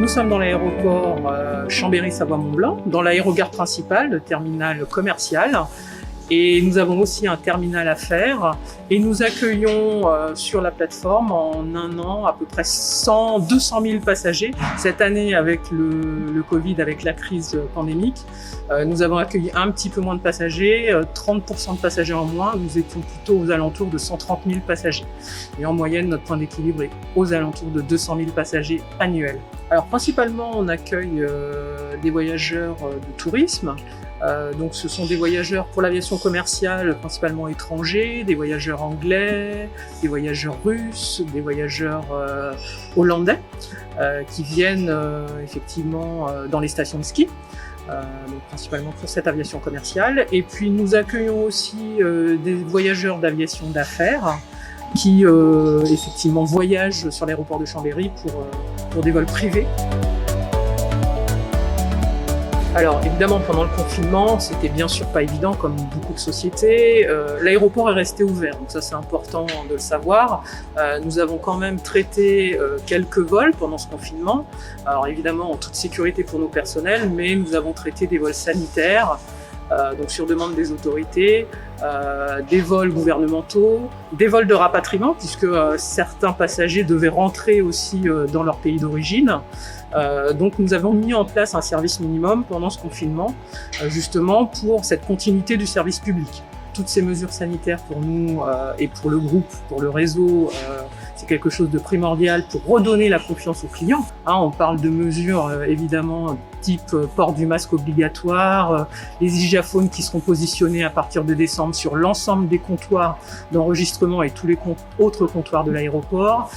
sommes dans l'aéroport Chambéry-Savoie-Mont-Blanc, dans l'aérogare principale, le terminal commercial. Et nous avons aussi un terminal affaires et nous accueillons sur la plateforme en un an à peu près 200 000 passagers. Cette année, avec le Covid, avec la crise pandémique, nous avons accueilli un petit peu moins de passagers, 30% de passagers en moins. Nous étions plutôt aux alentours de 130 000 passagers. Et en moyenne, notre point d'équilibre est aux alentours de 200 000 passagers annuels. Alors principalement, on accueille des voyageurs de tourisme. Donc ce sont des voyageurs pour l'aviation commerciale principalement étrangers, des voyageurs anglais, des voyageurs russes, des voyageurs hollandais qui viennent effectivement dans les stations de ski, donc principalement pour cette aviation commerciale. Et puis nous accueillons aussi des voyageurs d'aviation d'affaires qui effectivement voyagent sur l'aéroport de Chambéry pour des vols privés. Alors évidemment, pendant le confinement, c'était bien sûr pas évident comme beaucoup de sociétés. L'aéroport est resté ouvert, donc ça c'est important de le savoir. Nous avons quand même traité quelques vols pendant ce confinement. Alors évidemment en toute sécurité pour nos personnels, mais nous avons traité des vols sanitaires, donc sur demande des autorités, des vols gouvernementaux, des vols de rapatriement, puisque certains passagers devaient rentrer aussi dans leur pays d'origine. Donc nous avons mis en place un service minimum pendant ce confinement, justement pour cette continuité du service public. Toutes ces mesures sanitaires pour nous et pour le groupe, pour le réseau, c'est quelque chose de primordial pour redonner la confiance aux clients. On parle de mesures évidemment type port du masque obligatoire, les hygiaphones qui seront positionnés à partir de décembre sur l'ensemble des comptoirs d'enregistrement et tous les autres comptoirs de l'aéroport,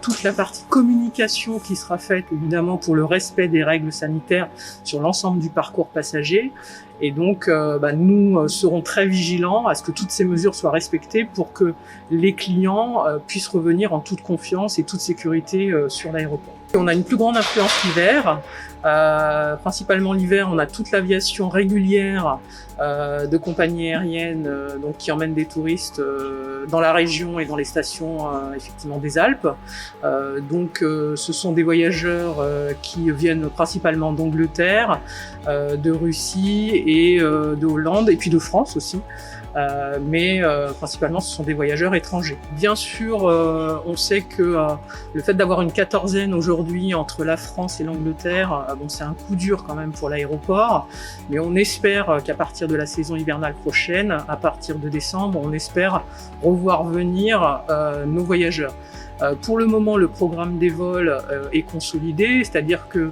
toute la partie communication qui sera faite évidemment pour le respect des règles sanitaires sur l'ensemble du parcours passager. Et donc, nous serons très vigilants à ce que toutes ces mesures soient respectées pour que les clients puissent revenir en toute confiance et toute sécurité sur l'aéroport. On a une plus grande influence l'hiver. Principalement l'hiver, on a toute l'aviation régulière de compagnies aériennes donc qui emmènent des touristes dans la région et dans les stations effectivement des Alpes. Donc ce sont des voyageurs qui viennent principalement d'Angleterre, de Russie et de Hollande et puis de France aussi. Mais principalement ce sont des voyageurs étrangers. Bien sûr, on sait que le fait d'avoir une quatorzaine aujourd'hui entre la France et l'Angleterre, c'est un coup dur quand même pour l'aéroport, mais on espère qu'à partir de la saison hivernale prochaine, à partir de décembre, on espère revoir venir nos voyageurs. Pour le moment, le programme des vols est consolidé, c'est-à-dire que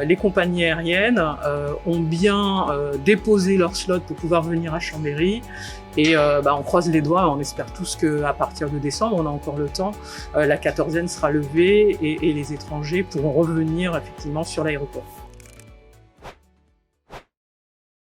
les compagnies aériennes ont bien déposé leur slot pour pouvoir venir à Chambéry et on croise les doigts, on espère tous qu'à partir de décembre, on a encore le temps, la quatorzaine sera levée et les étrangers pourront revenir effectivement sur l'aéroport.